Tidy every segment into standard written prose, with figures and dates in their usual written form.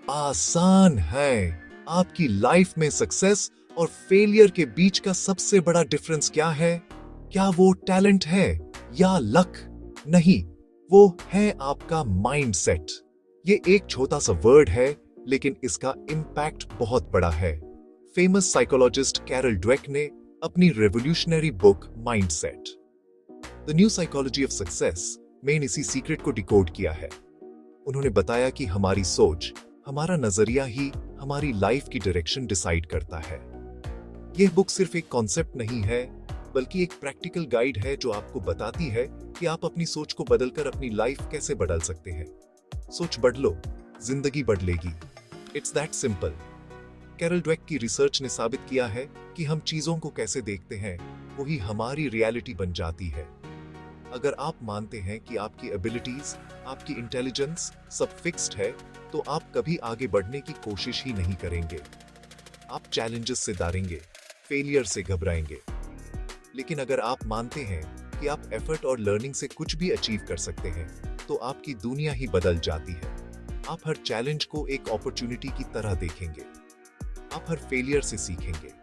आसान है। आपकी लाइफ में सक्सेस और फेलियर के बीच का सबसे बड़ा डिफरेंस क्या है? क्या वो टैलेंट है या लक? नहीं, वो है आपका माइंडसेट। ये एक छोटा सा वर्ड है, लेकिन इसका इम्पैक्ट बहुत बड़ा है। फेमस साइकोलॉजिस्ट कैरल ड्वेक ने अपनी revolutionary book mindset the new psychology of success में इसी सीक्रेट को डिकोड किया है। उन्होंने बताया कि हमारी सोच, हमारा नजरिया ही हमारी लाइफ की डायरेक्शन डिसाइड करता है। यह बुक सिर्फ एक कॉन्सेप्ट नहीं है, बल्कि एक प्रैक्टिकल गाइड है जो आपको बताती है कि आप अपनी सोच को बदलकर अपनी लाइफ कैसे बदल सकते हैं। सोच बदलो, जिंदगी बदलेगी। It's that simple. Carol Dweck की रिसर्च ने साबित किया है कि हम चीजों को कैसे देखते हैं, वही हमारी रियलिटी बन जाती है। अगर आप मानते हैं कि आपकी एबिलिटीज, आपकी इंटेलिजेंस सब फिक्स्ड है, तो आप कभी आगे बढ़ने की कोशिश ही नहीं करेंगे। आप चैलेंजेस से डरेंगे, फेलियर से घबराएंगे। लेकिन अगर आप मानते हैं कि आप एफर्ट और लर्निंग से कुछ भी अचीव कर सकते हैं, तो आपकी दुनिया ही बदल जाती है। आप हर चैलेंज को एक अपॉर्चुनिटी की तरह देखेंगे। आप हर फेलियर से सीखेंगे।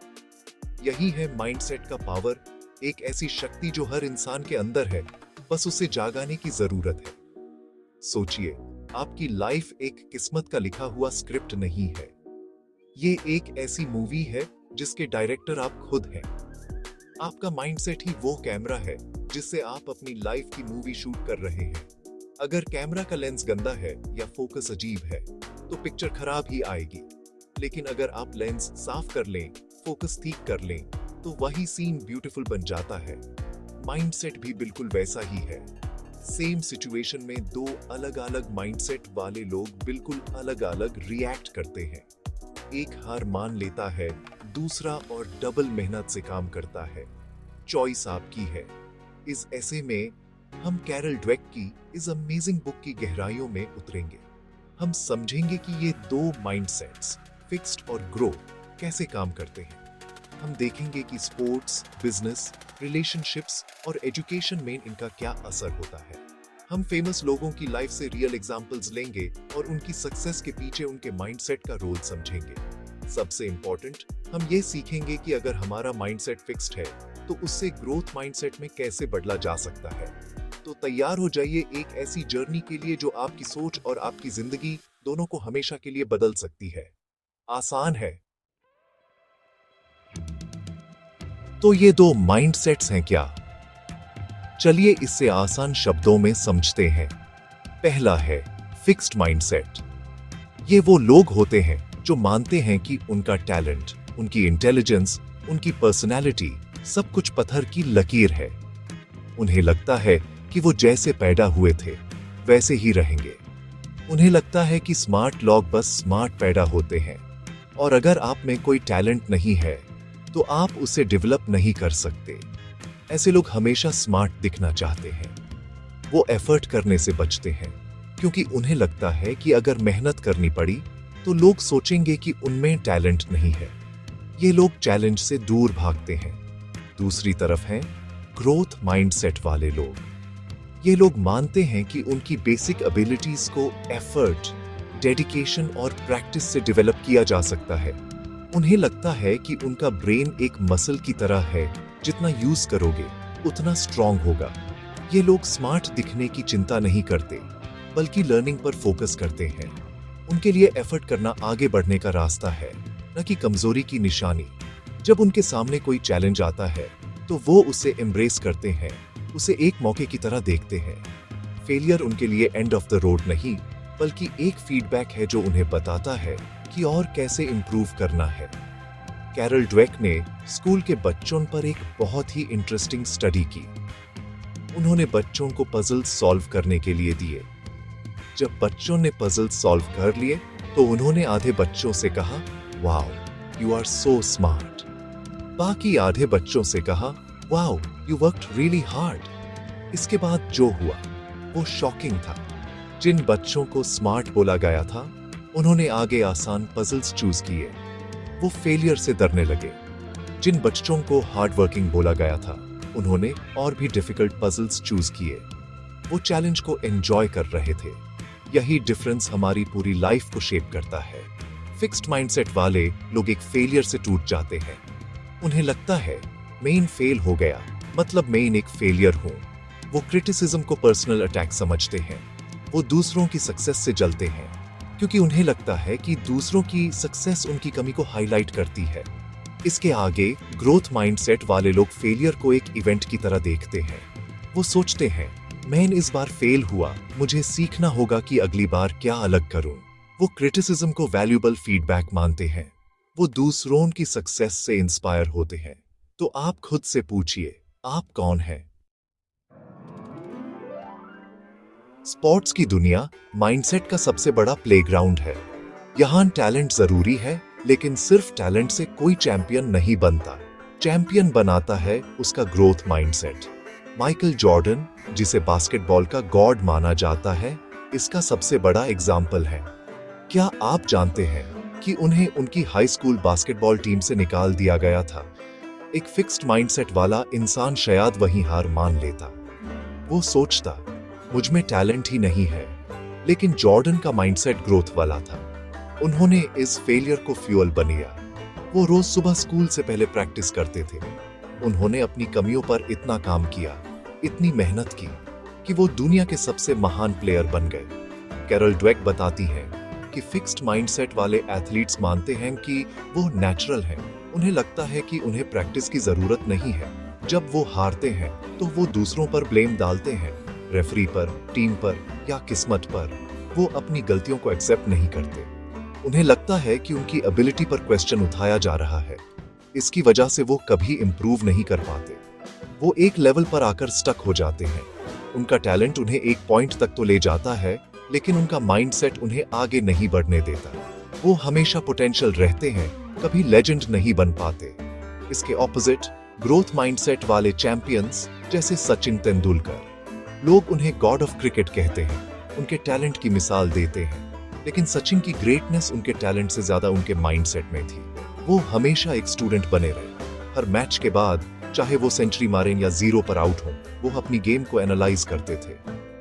यही है माइंडसेट का पावर, एक ऐसी शक्ति जो हर इंसान के अंदर है, बस उसे जागाने की जरूरत है। सोचिए, आपकी लाइफ एक किस्मत का लिखा हुआ स्क्रिप्ट नहीं है। ये एक ऐसी मूवी है जिसके डायरेक्टर आप खुद हैं। आपका माइंडसेट ही वो कैमरा है जिससे आप अपनी लाइफ की मूवी शूट कर रहे हैं। अगर कैमरा का लेंस गंदा है या फोकस अजीब है, तो पिक्चर खराब ही आएगी। लेकिन अगर आप लेंस साफ कर लें, फोकस ठीक कर लें, तो वही सीन ब्यूटीफुल बन जाता है। माइंडसेट भी बिल्कुल वैसा ही है। सेम सिचुएशन में दो अलग अलग माइंडसेट वाले लोग बिल्कुल अलग अलग रिएक्ट करते हैं। एक हार मान लेता है, दूसरा और डबल मेहनत से काम करता है। चॉइस आपकी है। इस ऐसे में हम कैरल ड्वेक की इस अमेजिंग बुक की गहराइयों में उतरेंगे। हम समझेंगे कि ये दो माइंडसेट्स, फिक्स्ड और ग्रो, कैसे काम करते हैं। हम देखेंगे कि स्पोर्ट्स, बिजनेस, रिलेशनशिप्स और एजुकेशन में इनका क्या असर होता है। हम फेमस लोगों की लाइफ से रियल एग्जांपल्स लेंगे और उनकी सक्सेस के पीछे उनके माइंडसेट का रोल समझेंगे। सबसे इंपॉर्टेंट, हम ये सीखेंगे कि अगर हमारा माइंडसेट फिक्स्ड है, तो उससे ग्रोथ माइंडसेट में कैसे बदला जा सकता है। तो तैयार हो जाइए एक ऐसी जर्नी के लिए जो आपकी सोच और आपकी जिंदगी दोनों को हमेशा के लिए बदल सकती है। आसान है। तो ये दो माइंडसेट्स हैं क्या? चलिए इससे आसान शब्दों में समझते हैं। पहला है फिक्स्ड माइंडसेट। ये वो लोग होते हैं जो मानते हैं कि उनका टैलेंट, उनकी इंटेलिजेंस, उनकी पर्सनालिटी सब कुछ पत्थर की लकीर है। उन्हें लगता है कि वो जैसे पैदा हुए थे वैसे ही रहेंगे। उन्हें लगता है कि स्मार्ट लोग बस स्मार्ट पैदा होते हैं, और अगर आप में कोई टैलेंट नहीं है, तो आप उसे डेवलप नहीं कर सकते। ऐसे लोग हमेशा स्मार्ट दिखना चाहते हैं। वो एफर्ट करने से बचते हैं, क्योंकि उन्हें लगता है कि अगर मेहनत करनी पड़ी, तो लोग सोचेंगे कि उनमें टैलेंट नहीं है। ये लोग चैलेंज से दूर भागते हैं। दूसरी तरफ हैं ग्रोथ माइंडसेट वाले लोग। ये लोग मानते हैं कि उनकी बेसिक एबिलिटीज को एफर्ट, डेडिकेशन और प्रैक्टिस से डेवलप किया जा सकता है। उन्हें लगता है कि उनका ब्रेन एक मसल की तरह है, जितना यूज करोगे उतना स्ट्रांग होगा। ये लोग स्मार्ट दिखने की चिंता नहीं करते, बल्कि लर्निंग पर फोकस करते हैं। उनके लिए एफर्ट करना आगे बढ़ने का रास्ता है, न कि कमजोरी की निशानी। जब उनके सामने कोई चैलेंज आता है, तो वो उसे एम्ब्रेस करते हैं, उसे एक मौके की तरह देखते हैं। फेलियर उनके लिए एंड ऑफ द रोड नहीं, बल्कि एक फीडबैक है जो उन्हें बताता है कि और कैसे इंप्रूव करना है। कैरल ड्वेक ने स्कूल के बच्चों पर एक बहुत ही इंटरेस्टिंग स्टडी की। उन्होंने बच्चों को पजल सॉल्व करने के लिए दिए। जब बच्चों ने पजल सॉल्व कर लिए, तो उन्होंने आधे बच्चों से कहा, wow, you are so smart. बाकी आधे बच्चों से कहा, wow, you worked really hard. इसके बाद जो हुआ वो शॉकिंग था। जिन बच्चों को स्मार्ट बोला गया था, उन्होंने आगे आसान पजल्स चूज किए। वो फेलियर से डरने लगे। जिन बच्चों को हार्ड वर्किंग बोला गया था, उन्होंने और भी डिफिकल्ट पजल्स चूज किए। वो चैलेंज को एंजॉय कर रहे थे। यही डिफरेंस हमारी पूरी लाइफ को शेप करता है। फिक्स्ड माइंडसेट वाले लोग एक फेलियर से टूट जाते हैं। उन्हें लगता है मैं फेल हो गया, मतलब मैं एक फेलियर हूं। वो क्रिटिसिज्म को पर्सनल अटैक समझते हैं। वो दूसरों की सक्सेस से जलते हैं क्योंकि उन्हें लगता है कि दूसरों की सक्सेस उनकी कमी को हाईलाइट करती है। इसके आगे ग्रोथ माइंडसेट वाले लोग फेलियर को एक इवेंट की तरह देखते हैं। वो सोचते हैं मैं इस बार फेल हुआ, मुझे सीखना होगा कि अगली बार क्या अलग करूं। वो क्रिटिसिज्म को वैल्यूएबल फीडबैक मानते हैं। वो दूसरों की सक्सेस से इंस्पायर होते हैं। तो आप खुद से पूछिए, आप कौन हैं? स्पोर्ट्स की दुनिया माइंडसेट का सबसे बड़ा प्लेग्राउंड है। यहां टैलेंट जरूरी है, लेकिन सिर्फ टैलेंट से कोई चैंपियन नहीं बनता। चैंपियन बनाता है उसका ग्रोथ माइंडसेट। माइकल जॉर्डन, जिसे बास्केटबॉल का गॉड माना जाता है, इसका सबसे बड़ा एग्जाम्पल है। क्या आप जानते हैं कि उन्हें उनकी हाई स्कूल बास्केटबॉल टीम से निकाल दिया गया था? एक फिक्स्ड माइंडसेट वाला इंसान शायद वहीं हार मान लेता। वो सोचता मुझ में टैलेंट ही नहीं है। लेकिन जॉर्डन का माइंडसेट ग्रोथ वाला था। उन्होंने इस फेलियर को फ्यूल बनाया। वो रोज सुबह स्कूल से पहले प्रैक्टिस करते थे। उन्होंने अपनी कमियों पर इतना काम किया, इतनी मेहनत की कि वो दुनिया के सबसे महान प्लेयर बन गए। कैरल ड्वेक बताती हैं कि फिक्स्ड माइंडसेट वाले एथलीट्स मानते हैं कि वो नेचुरल हैं। उन्हें लगता है कि उन्हें प्रैक्टिस की जरूरत नहीं है। जब वो हारते हैं तो वो दूसरों पर ब्लेम डालते हैं, रेफरी पर, टीम पर या किस्मत पर। वो अपनी गलतियों को एक्सेप्ट नहीं करते। उन्हें लगता है कि उनकी एबिलिटी पर क्वेश्चन उठाया जा रहा है। इसकी वजह से वो कभी इंप्रूव नहीं कर पाते। वो एक लेवल पर आकर स्टक हो जाते हैं। उनका टैलेंट उन्हें एक पॉइंट तक तो ले जाता है, लेकिन उनका माइंडसेट उन्हें आगे नहीं बढ़ने देता। वो हमेशा पोटेंशियल रहते हैं, कभी लेजेंड नहीं बन पाते। इसके ऑपोजिट ग्रोथ माइंडसेट वाले चैंपियंस जैसे सचिन तेंदुलकर, लोग उन्हें गॉड ऑफ क्रिकेट कहते हैं। उनके टैलेंट की मिसाल देते हैं, लेकिन सचिन की ग्रेटनेस उनके टैलेंट से ज्यादा उनके माइंडसेट में थी। वो हमेशा एक स्टूडेंट बने रहे। हर मैच के बाद, चाहे वो सेंचुरी मारें या जीरो पर आउट हो, वो अपनी गेम को एनालाइज करते थे।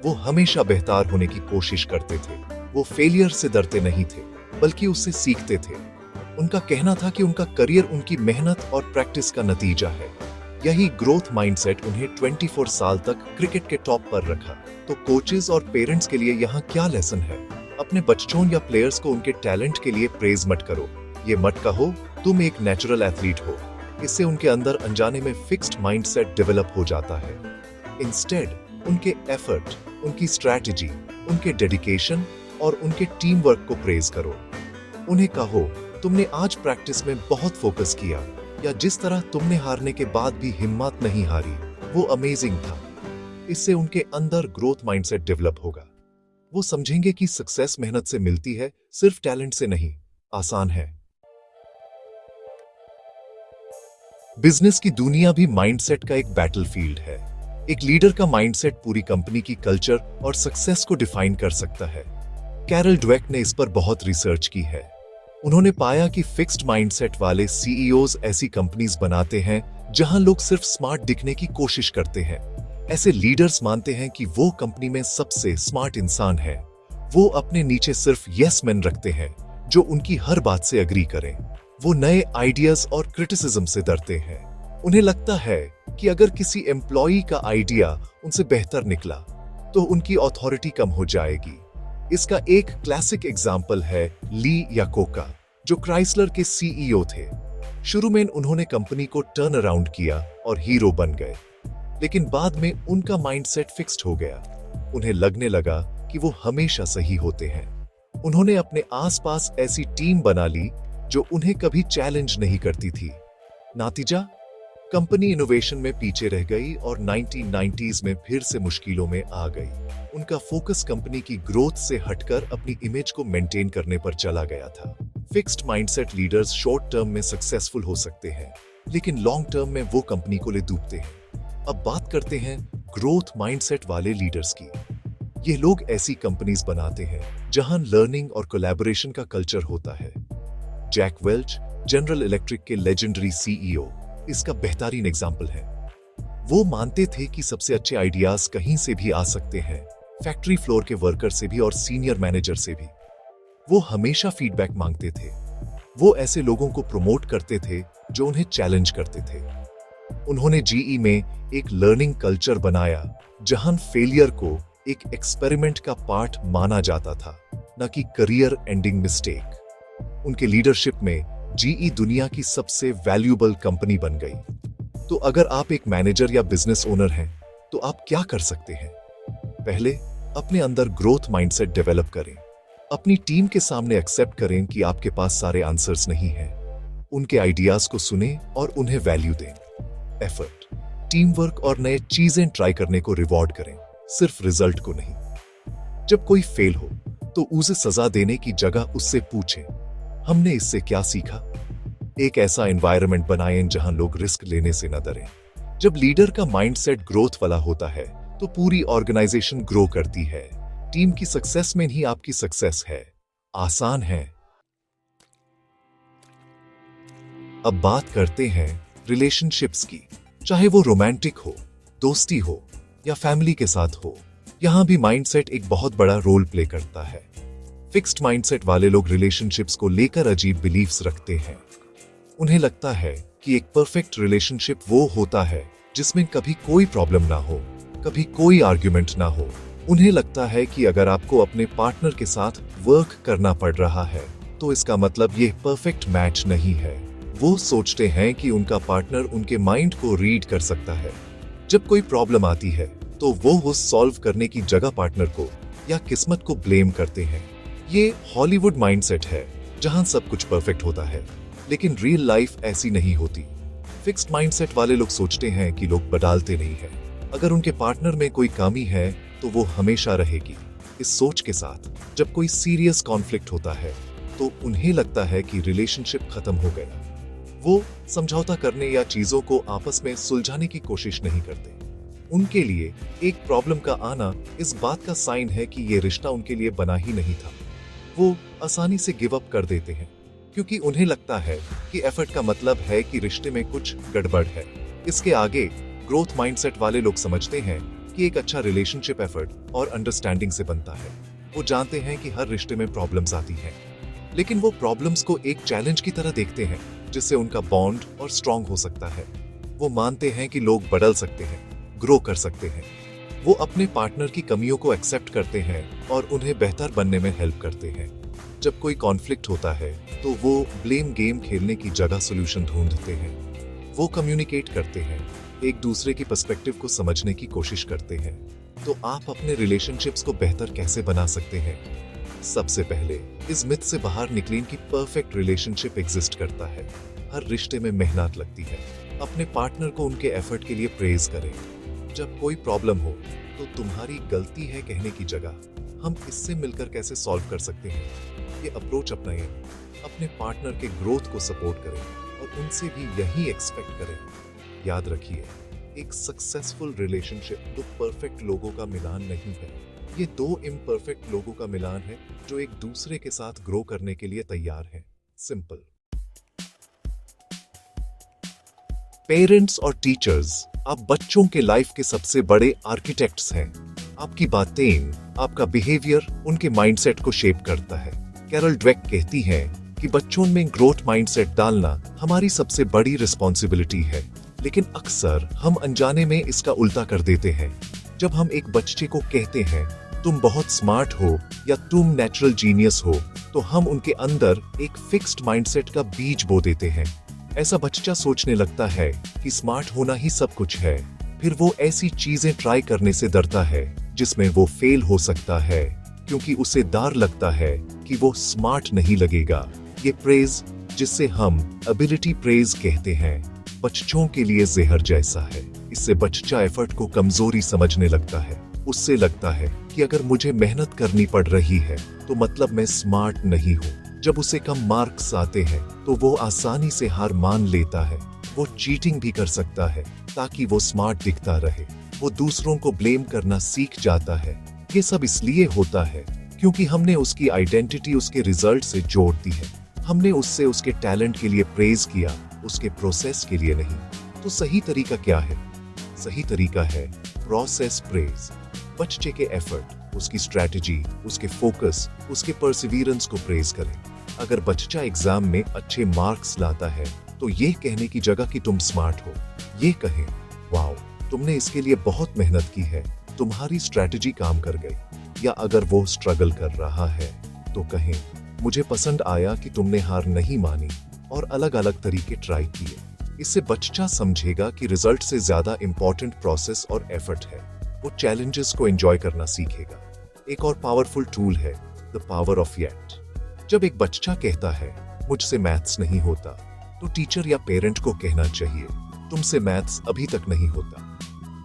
वो हमेशा बेहतर होने की कोशिश करते थे। वो फेलियर से डरते नहीं थे, बल्कि उससे सीखते थे। उनका कहना था कि उनका करियर उनकी मेहनत और प्रैक्टिस का नतीजा है। यही ग्रोथ माइंडसेट उन्हें 24 साल तक क्रिकेट के टॉप पर रखा। तो कोचेस और पेरेंट्स के लिए यहाँ क्या लेसन है? अपने बच्चों या प्लेयर्स को उनके टैलेंट के लिए प्रेज मत करो। ये मत कहो तुम एक नेचुरल एथलीट हो। इससे उनके अंदर अनजाने में फिक्स्ड माइंडसेट डेवलप हो जाता है। इंस्टेड उनके एफर्ट, उनकी स्ट्रैटेजी, उनके डेडिकेशन और उनके टीम वर्क को प्रेज करो। उन्हें कहो तुमने आज प्रैक्टिस में बहुत फोकस किया, या जिस तरह तुमने हारने के बाद भी हिम्मत नहीं हारी, वो अमेजिंग था। इससे उनके अंदर ग्रोथ माइंडसेट डेवलप होगा। वो समझेंगे कि सक्सेस मेहनत से मिलती है, सिर्फ टैलेंट से नहीं। आसान है। बिजनेस की दुनिया भी माइंडसेट का एक बैटलफील्ड है। एक लीडर का माइंडसेट पूरी कंपनी की कल्चर और सक्सेस को डिफाइन कर सकता है। कैरल ड्वेक ने इस पर बहुत रिसर्च की है। उन्होंने पाया कि फिक्स्ड माइंडसेट वाले सीईओज ऐसी कंपनीज बनाते हैं जहां लोग सिर्फ स्मार्ट दिखने की कोशिश करते हैं। ऐसे लीडर्स मानते हैं कि वो कंपनी में सबसे स्मार्ट इंसान है। वो अपने नीचे सिर्फ यस मैन रखते हैं जो उनकी हर बात से अग्री करें। वो नए आइडियाज और क्रिटिसिज्म से डरते हैं। उन्हें लगता है कि अगर किसी एम्प्लॉई का आइडिया उनसे बेहतर निकला तो उनकी अथॉरिटी कम हो जाएगी। इसका एक क्लासिक एग्जाम्पल है ली याकोका, जो क्राइसलर के सीईओ थे। शुरू में उन्होंने कंपनी को टर्न अराउंड किया और हीरो बन गए, लेकिन बाद में उनका माइंडसेट फिक्स्ड हो गया। उन्हें लगने लगा कि वो हमेशा सही होते हैं। उन्होंने अपने आसपास ऐसी टीम बना ली जो उन्हें कभी चैलेंज नहीं करती थी। नतीजा, कंपनी इनोवेशन में पीछे रह गई और 1990s में फिर से मुश्किलों में आ गई। उनका फोकस कंपनी की ग्रोथ से हटकर अपनी इमेज को मेंटेन करने पर चला गया था। Fixed mindset leaders short term में सक्सेसफुल हो सकते हैं, लेकिन लॉन्ग टर्म में वो कंपनी को ले डूबते हैं। अब बात करते हैं ग्रोथ माइंडसेट वाले लीडर्स की। ये लोग ऐसी कंपनीज बनाते हैं जहां लर्निंग और कोलैबोरेशन का कल्चर होता है। जैक वेल्च, जनरल इलेक्ट्रिक के लेजेंडरी सीईओ, इसका बेहतरीन एग्जाम्पल है। वो मानते थे कि सबसे अच्छे आइडियाज कहीं से भी आ सकते हैं, फैक्ट्री फ्लोर के वर्कर से भी और सीनियर मैनेजर से भी। वो हमेशा फीडबैक मांगते थे। वो ऐसे लोगों को प्रमोट करते थे जो उन्हें चैलेंज करते थे। उन्होंने जीई में एक लर्निंग कल्चर बनाया जहां फेलियर को एक एक्सपेरिमेंट का पार्ट माना जाता था, न कि करियर एंडिंग मिस्टेक। उनके लीडरशिप में जीई दुनिया की सबसे वैल्यूएबल कंपनी बन गई। तो अगर आप एक मैनेजर या बिजनेस ओनर हैं, तो आप क्या कर सकते हैं? पहले अपने अंदर ग्रोथ माइंडसेट डेवलप करें। अपनी टीम के सामने एक्सेप्ट करें कि आपके पास सारे आंसर्स नहीं हैं। उनके आइडियाज को सुनें और उन्हें वैल्यू दें। एफर्ट, टीम वर्क और नए चीजें ट्राई करने को रिवॉर्ड करें, सिर्फ रिजल्ट को नहीं। जब कोई फेल हो तो उसे सजा देने की जगह उससे पूछें, हमने इससे क्या सीखा? एक ऐसा एनवायरनमेंट बनाएं जहां लोग रिस्क लेने से न डरें। जब लीडर का माइंडसेट ग्रोथ वाला होता है तो पूरी ऑर्गेनाइजेशन ग्रो करती है। टीम की सक्सेस में ही आपकी सक्सेस है। आसान है। अब बात करते हैं रिलेशनशिप्स की। चाहे वो रोमांटिक हो, दोस्ती हो या फैमिली के साथ हो, यहां भी माइंडसेट एक बहुत बड़ा रोल प्ले करता है। फिक्स्ड माइंडसेट वाले लोग रिलेशनशिप्स को लेकर अजीब बिलीफ्स रखते हैं। उन्हें लगता है कि एक परफेक्ट रिलेशनशिप वो होता है जिसमें कभी कोई प्रॉब्लम ना हो, कभी कोई आर्ग्यूमेंट ना हो। उन्हें लगता है कि अगर आपको अपने पार्टनर के साथ वर्क करना पड़ रहा है तो इसका मतलब ये परफेक्ट मैच नहीं है। वो सोचते हैं कि उनका पार्टनर उनके माइंड को रीड कर सकता है। जब कोई प्रॉब्लम आती है तो वो सॉल्व करने की जगह पार्टनर को या किस्मत को ब्लेम करते हैं। ये हॉलीवुड माइंडसेट है जहां सब कुछ परफेक्ट होता है, लेकिन रियल लाइफ ऐसी नहीं होती। फिक्स्ड माइंडसेट वाले लोग सोचते हैं कि लोग बदलते नहीं हैं। अगर उनके पार्टनर में कोई कमी है तो वो हमेशा रहेगी। इस सोच के साथ जब कोई सीरियस कॉन्फ्लिक्ट होता है तो उन्हें लगता है कि रिलेशनशिप खत्म हो गया। वो समझौता करने या चीजों को आपस में सुलझाने की कोशिश नहीं करते। उनके लिए एक प्रॉब्लम का आना इस बात का साइन है कि ये रिश्ता उनके लिए बना ही नहीं था। वो आसानी से गिव अप कर देते हैं क्योंकि उन्हें लगता है कि एफर्ट का मतलब है कि रिश्ते में कुछ गड़बड़ है। इसके आगे ग्रोथ माइंडसेट वाले लोग समझते हैं कि एक अच्छा रिलेशनशिप एफर्ट और अंडरस्टैंडिंग से बनता है। वो जानते हैं कि हर रिश्ते में प्रॉब्लम्स आती हैं, लेकिन वो प्रॉब्लम्स को एक चैलेंज की तरह देखते हैं जिससे उनका बॉन्ड और स्ट्रांग हो सकता है। वो मानते हैं कि लोग बदल सकते हैं, ग्रो कर सकते हैं। वो अपने पार्टनर की कमियों को एक्सेप्ट करते हैं और उन्हें बेहतर बनने में हेल्प करते हैं। जब कोई कॉन्फ्लिक्ट होता है तो वो ब्लेम गेम खेलने की जगह सॉल्यूशन ढूंढते हैं। वो कम्युनिकेट करते हैं, एक दूसरे की पर्सपेक्टिव को समझने की कोशिश करते हैं। तो आप अपने रिलेशनशिप्स को बेहतर कैसे बना सकते हैं? सबसे पहले इस मिथ से बाहर निकलें कि परफेक्ट रिलेशनशिप एग्जिस्ट करता है। हर रिश्ते में मेहनत लगती है। अपने पार्टनर को उनके एफर्ट के लिए प्रेज करें। जब कोई प्रॉब्लम हो तो तुम्हारी गलती है कहने की जगह हम इससे मिलकर कैसे सॉल्व कर सकते हैं, ये अप्रोच अपनाएं। अपने पार्टनर के ग्रोथ को सपोर्ट करें और उनसे भी यही एक्सपेक्ट करें। याद रखिए, एक सक्सेसफुल रिलेशनशिप दो परफेक्ट लोगों का मिलान नहीं है। ये दो इम्परफेक्ट लोगों का मिलान है जो एक दूसरे के साथ ग्रो करने के लिए तैयार हैं। सिंपल। पेरेंट्स और टीचर्स, आप बच्चों के लाइफ के सबसे बड़े आर्किटेक्ट्स हैं। आपकी बातें, आपका बिहेवियर उनके माइंडसेट को शेप करता है। कैरल ड्वेक कहती है कि बच्चों में ग्रोथ माइंडसेट डालना हमारी सबसे बड़ी रिस्पॉन्सिबिलिटी है, लेकिन अक्सर हम अनजाने में इसका उल्टा कर देते हैं। जब हम एक बच्चे को कहते हैं तुम बहुत स्मार्ट हो या तुम नेचुरल जीनियस हो, तो हम उनके अंदर एक फिक्स्ड माइंडसेट का बीज बो देते हैं। ऐसा बच्चा सोचने लगता है कि स्मार्ट होना ही सब कुछ है। फिर वो ऐसी चीजें ट्राई करने से डरता है जिसमें वो फेल हो सकता है, क्योंकि उसे डर लगता है कि वो स्मार्ट नहीं लगेगा। ये प्रेज, जिसे हम एबिलिटी प्रेज कहते हैं, बच्चों के लिए जहर जैसा है। इससे बच्चा एफर्ट को कमजोरी समझने लगता है। उससे लगता है कि अगर मुझे मेहनत करनी पड़ रही है तो मतलब मैं स्मार्ट नहीं हूँ। जब उसे कम मार्क्स आते हैं तो वो आसानी से हार मान लेता है। वो चीटिंग भी कर सकता है ताकि वो स्मार्ट दिखता रहे। वो दूसरों को ब्लेम करना सीख जाता है। ये सब इसलिए होता है क्योंकि हमने उसकी आइडेंटिटी उसके रिजल्ट से जोड़ दी है। हमने उससे उसके टैलेंट के लिए प्रेज किया, उसके प्रोसेस के लिए नहीं। तो सही तरीका क्या है? सही तरीका है प्रोसेस प्रेज। बच्चे के एफर्ट, उसकी स्ट्रैटेजी, उसके फोकस, उसके परसिवियरेंस को प्रेज करें। अगर बच्चा एग्जाम में अच्छे मार्क्स लाता है तो ये कहने की जगह कि तुम स्मार्ट हो, ये कहें वाओ तुमने इसके लिए बहुत मेहनत की है, तुम्हारी स्ट्रैटेजी काम कर गई। या अगर वो स्ट्रगल कर रहा है तो कहें मुझे पसंद आया कि तुमने हार नहीं मानी और अलग अलग तरीके ट्राई किए। इससे बच्चा समझेगा कि रिजल्ट से ज्यादा इंपॉर्टेंट प्रोसेस और एफर्ट है। वो चैलेंजेस को एंजॉय करना सीखेगा। एक और पावरफुल टूल है द पावर ऑफ येट। जब एक बच्चा कहता है मुझसे मैथ्स नहीं होता तो टीचर या पेरेंट को कहना चाहिए तुमसे मैथ्स अभी तक नहीं होता।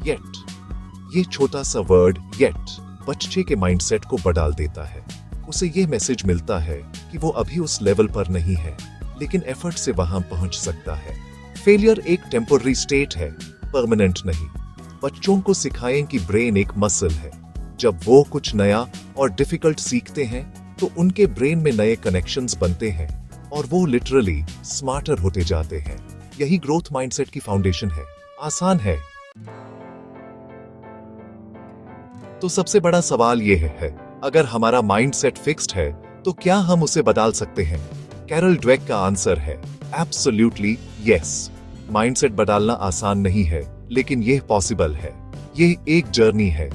येट, ये छोटा सा वर्ड येट बच्चे के माइंडसेट को बदल देता है। उसे ये मैसेज मिलता है कि वो अभी उस लेवल पर नहीं है, लेकिन एफर्ट से वहां पहुंच सकता है। फेलियर एक टेम्पररी स्टेट है, परमानेंट नहीं। बच्चों को सिखाएं कि ब्रेन एक मसल है। जब वो कुछ नया और डिफिकल्ट सीखते हैं तो उनके ब्रेन में नए कनेक्शंस बनते हैं और वो लिटरली स्मार्टर होते जाते हैं। यही ग्रोथ माइंडसेट की फाउंडेशन है। आसान है। तो सबसे बड़ा सवाल ये है अगर हमारा माइंडसेट फिक्स्ड है तो क्या हम उसे बदल सकते हैं? कैरल ड्वेक का आंसर है एब्सोल्युटली यस। माइंडसेट बदलना आसान नहीं है, लेकिन यह पॉसिबल है। यह एक जर्नी है।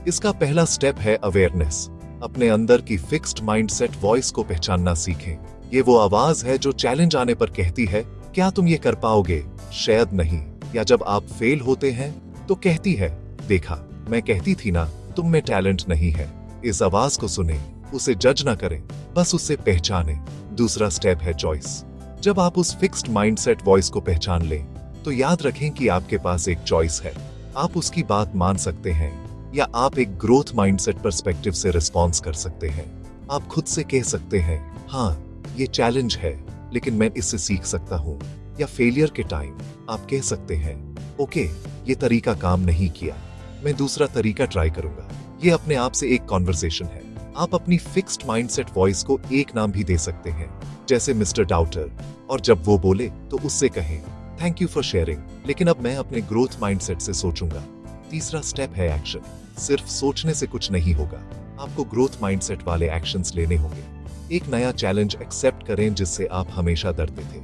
इसका पहला स्टेप है अवेयरनेस। अपने अंदर की फिक्स्ड माइंडसेट वॉइस को पहचानना सीखें। ये वो आवाज है जो चैलेंज आने पर कहती है क्या तुम ये कर पाओगे? शायद नहीं। या जब आप फेल होते हैं तो कहती है देखा मैं कहती थी ना तुम में टैलेंट नहीं है। इस आवाज को सुने, उसे जज ना करें, बस उसे पहचानें। दूसरा स्टेप है चॉइस। जब आप उस फिक्स्ड माइंडसेट वॉइस को पहचान लें तो याद रखें कि आपके पास एक चॉइस है। आप उसकी बात मान सकते हैं या आप एक ग्रोथ माइंडसेट पर्सपेक्टिव से रिस्पॉन्स कर सकते हैं। आप खुद से कह सकते हैं हाँ ये चैलेंज है लेकिन मैं इससे सीख सकता हूँ। या फेलियर के टाइम आप कह सकते हैं ओके ये तरीका काम नहीं किया, मैं दूसरा तरीका ट्राई करूंगा। ये अपने आप से एक कॉन्वर्सेशन है। आप अपनी फिक्स्ड माइंडसेट वॉइस को एक नाम भी दे सकते हैं, जैसे मिस्टर डाउटर। और जब वो बोले तो उससे कहें थैंक यू फॉर शेयरिंग, लेकिन अब मैं अपने ग्रोथ माइंडसेट से सोचूंगा। तीसरा स्टेप है एक्शन। सिर्फ सोचने से कुछ नहीं होगा, आपको ग्रोथ माइंडसेट वाले एक्शंस लेने होंगे। एक नया चैलेंज एक्सेप्ट करें जिससे आप हमेशा डरते थे।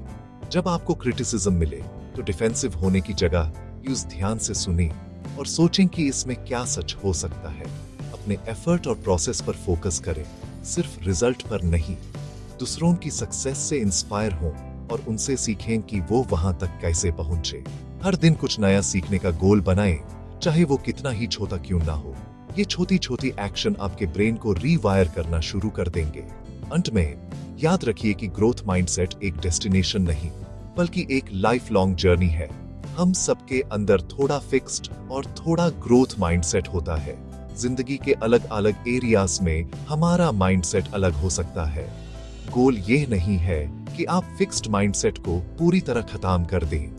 जब आपको क्रिटिसिज्म मिले तो डिफेंसिव होने की जगह यूज ध्यान से सुने और सोचें कि इसमें क्या सच हो सकता है। अपने एफर्ट और प्रोसेस पर फोकस करें, सिर्फ रिजल्ट पर नहीं। दूसरों की सक्सेस से इंस्पायर हों और उनसे सीखें कि वो वहां तक कैसे पहुंचे। हर दिन कुछ नया सीखने का गोल बनाएं, चाहे वो कितना ही छोटा क्यों ना हो। ये छोटी छोटी एक्शन आपके ब्रेन को रीवायर करना शुरू कर देंगे। अंत में याद रखिए कि ग्रोथ माइंडसेट एक डेस्टिनेशन नहीं बल्कि एक लाइफ लॉन्ग जर्नी है। हम सबके अंदर थोड़ा फिक्स्ड और थोड़ा ग्रोथ माइंडसेट होता है। जिंदगी के अलग अलग एरियाज में हमारा माइंडसेट अलग हो सकता है। गोल ये नहीं है कि आप फिक्स्ड माइंडसेट को पूरी तरह खत्म कर दें।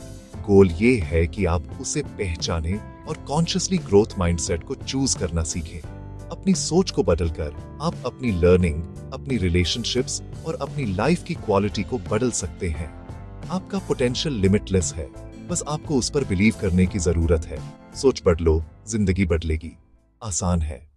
गोल ये है कि आप उसे पहचानें और कॉन्शियसली ग्रोथ माइंडसेट को चूज करना सीखें। अपनी सोच को बदलकर आप अपनी लर्निंग, अपनी रिलेशनशिप्स और अपनी लाइफ की क्वालिटी को बदल सकते हैं। आपका पोटेंशियल लिमिटलेस है, बस आपको उस पर बिलीव करने की जरूरत है। सोच बदलो, जिंदगी बदलेगी। आसान है।